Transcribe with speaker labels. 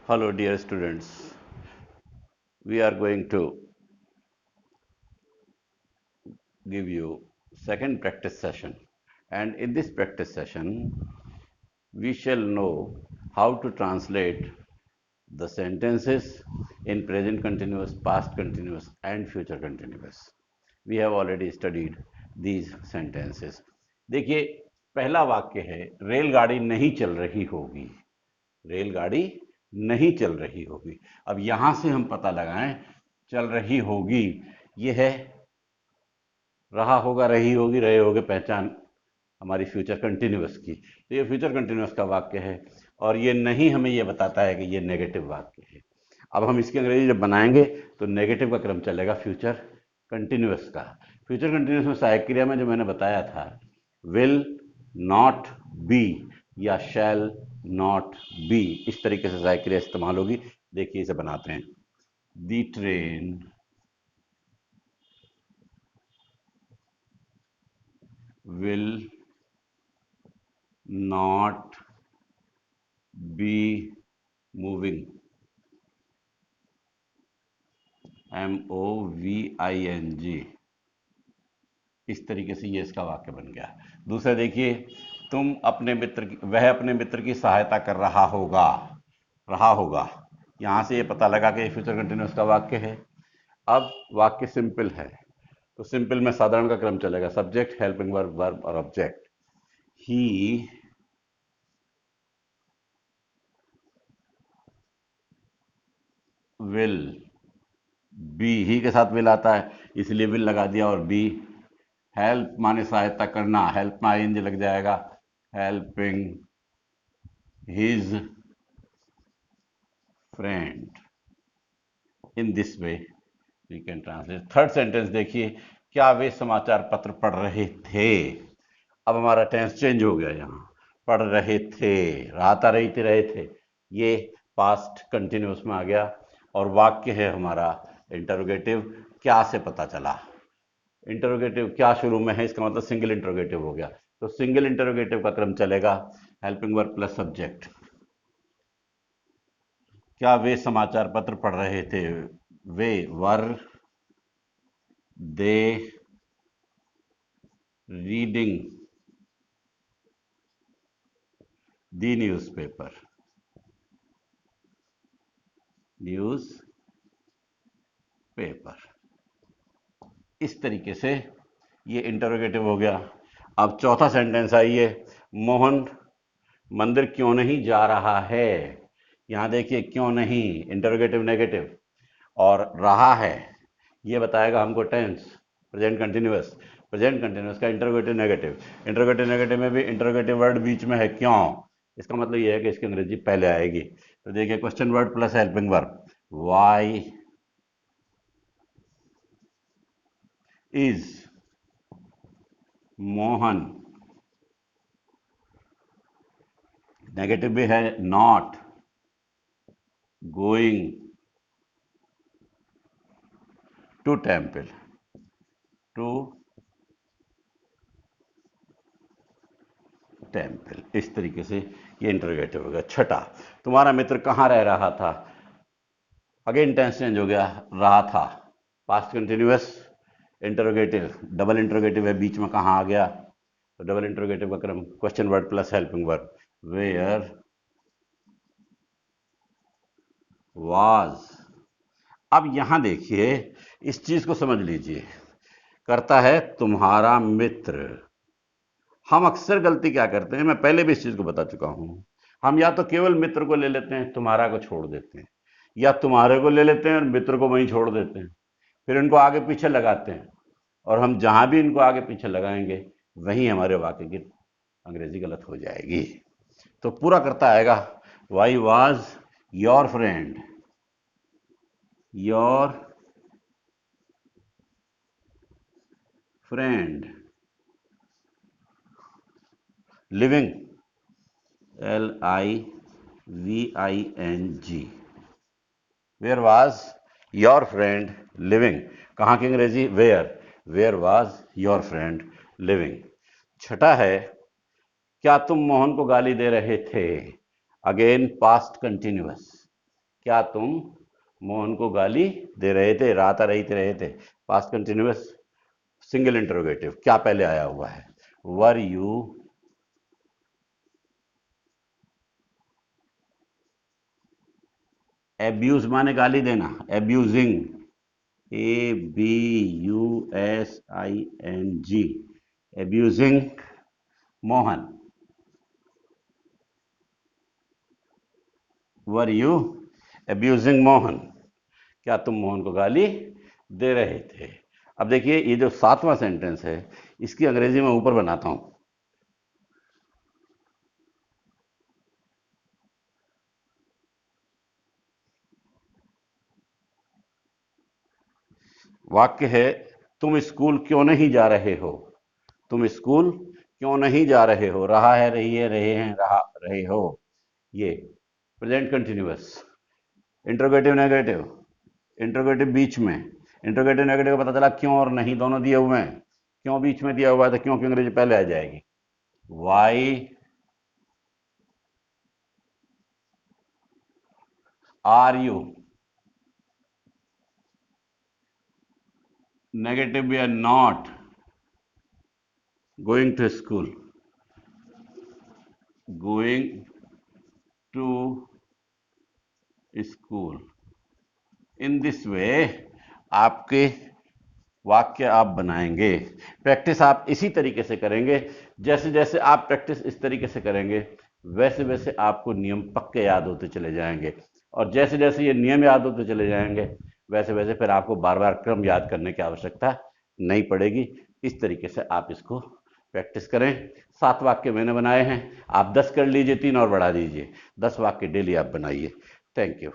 Speaker 1: Hello, dear students. We are going to give you second practice session, and in this practice session, we shall know how to translate the sentences in present continuous, past continuous, and future continuous. We have already studied these sentences. देखिए, पहला वाक्य है रेलगाड़ी नहीं चल रही होगी। रेलगाड़ी नहीं चल रही होगी। अब यहां से हम पता लगाएं चल रही होगी, ये है रहा होगा, रही होगी, रहे होगे, पहचान हमारी फ्यूचर कंटिन्यूअस की। तो ये फ्यूचर कंटिन्यूअस का वाक्य है और ये नहीं हमें ये बताता है कि ये नेगेटिव वाक्य है। अब हम इसकी अंग्रेजी जब बनाएंगे तो नेगेटिव का क्रम चलेगा फ्यूचर कंटिन्यूअस का। फ्यूचर कंटिन्यूअस में सहायक क्रिया में जो मैंने बताया था विल नॉट बी या शैल नॉट बी, इस तरीके से सहायक क्रिया इस्तेमाल होगी। देखिए इसे बनाते हैं। दी train will not be moving, MOVING, इस तरीके से ये इसका वाक्य बन गया। दूसरा देखिए, तुम अपने मित्र की, वह अपने मित्र की सहायता कर रहा होगा, रहा होगा, यहां से ये पता लगा कि फ्यूचर कंटिन्यूअस का वाक्य है। अब वाक्य सिंपल है तो सिंपल में साधारण का क्रम चलेगा, सब्जेक्ट, हेल्पिंग वर्ब, वर्ब और ऑब्जेक्ट। ही विल, बी, ही के साथ विल आता है इसलिए विल लगा दिया, और बी हेल्प माने सहायता करना, हेल्प में आईएनजी लग जाएगा, helping his friend. In this way we can translate. Third sentence देखिए, क्या वे समाचार पत्र पढ़ रहे थे। अब हमारा टेंस चेंज हो गया, यहाँ पढ़ रहे थे, रहा था, रही थी, रहे थे, ये पास्ट कंटिन्यूस में आ गया। और वाक्य है हमारा इंटरोगेटिव। क्या से पता चला, इंटरोगेटिव क्या शुरू में है, इसका मतलब सिंगल इंटरोगेटिव हो गया। तो सिंगल इंटरोगेटिव का क्रम चलेगा हेल्पिंग वर्ब प्लस सब्जेक्ट। क्या वे समाचार पत्र पढ़ रहे थे, वे were they reading the newspaper, newspaper. इस तरीके से ये इंटरोगेटिव हो गया। अब चौथा सेंटेंस आइए, मोहन मंदिर क्यों नहीं जा रहा है। यहां देखिए क्यों नहीं, इंटरोगेटिव नेगेटिव, और रहा है ये बताएगा हमको tense present continuous. Present continuous का इंटरोगेटिव नेगेटिव, इंटरोगेटिव नेगेटिव में भी इंटरोगेटिव वर्ड बीच में है क्यों, इसका मतलब ये है कि इसकी अंग्रेजी पहले आएगी। तो देखिए question word plus helping verb, why is Mohan, negative भी है, not going to temple, to temple. इस तरीके से ये इंटरोगेटिव हो गया। छठा, तुम्हारा मित्र कहाँ रह रहा था। अगेन टेंस चेंज हो गया, रहा था, past continuous, interrogative, double interrogative है बीच में, कहाँ आ गया, तो डबल इंटरोगेटिव का क्रम question word plus helping verb, where was. अब यहां देखिए इस चीज को समझ लीजिए, करता है तुम्हारा मित्र। हम अक्सर गलती क्या करते हैं, मैं पहले भी इस चीज को बता चुका हूं, हम या तो केवल मित्र को ले लेते हैं, तुम्हारा को छोड़ देते हैं, या तुम्हारे को ले लेते हैं और मित्र को वहीं छोड़ देते हैं, फिर इनको आगे पीछे लगाते हैं, और हम जहां भी इनको आगे पीछे लगाएंगे वहीं हमारे वाक्य की अंग्रेजी गलत हो जाएगी। तो पूरा करता आएगा, why was your friend, your friend living, LIVING, where was your friend living, कहाँ की अंग्रेजी, where was your friend living. छठा है, क्या तुम मोहन को गाली दे रहे थे, अगेन पास्ट कंटिन्यूअस, क्या तुम मोहन को गाली दे रहे थे, रहे थे। पास्ट कंटिन्यूअस सिंगल इंटरोगेटिव, क्या पहले आया हुआ है? वर यू एब्यूज, माने गाली देना, abusing, ABUSING, abusing Mohan. Were you abusing Mohan, क्या तुम मोहन को गाली दे रहे थे? अब देखिए ये जो 7वां सेंटेंस है, इसकी अंग्रेजी में ऊपर बनाता हूं। वाक्य है, तुम स्कूल क्यों नहीं जा रहे हो? तुम स्कूल क्यों नहीं जा रहे हो? रहा है, रही है, रहे हैं, रहा, रहे हो, ये present continuous. Interrogative negative, interrogative बीच में, इंट्रोगेटिव नेगेटिव का पता चला क्यों और नहीं दोनों दिए हुए हैं। क्यों बीच में दिया हुआ है तो क्यों की अंग्रेजी पहले आ जाएगी। Why are you, negative we are not going to school, going to school. In this way आपके वाक्य आप बनाएंगे। प्रैक्टिस आप इसी तरीके से करेंगे। जैसे जैसे आप प्रैक्टिस इस तरीके से करेंगे, वैसे वैसे आपको नियम पक्के याद होते चले जाएंगे। और जैसे जैसे ये नियम याद होते चले जाएंगे, वैसे वैसे फिर आपको बार बार क्रम याद करने की आवश्यकता नहीं पड़ेगी। इस तरीके से आप इसको प्रैक्टिस करें। 7 वाक्य मैंने बनाए हैं, आप 10 कर लीजिए, 3 और बढ़ा दीजिए। 10 वाक्य डेली आप बनाइए। Thank you.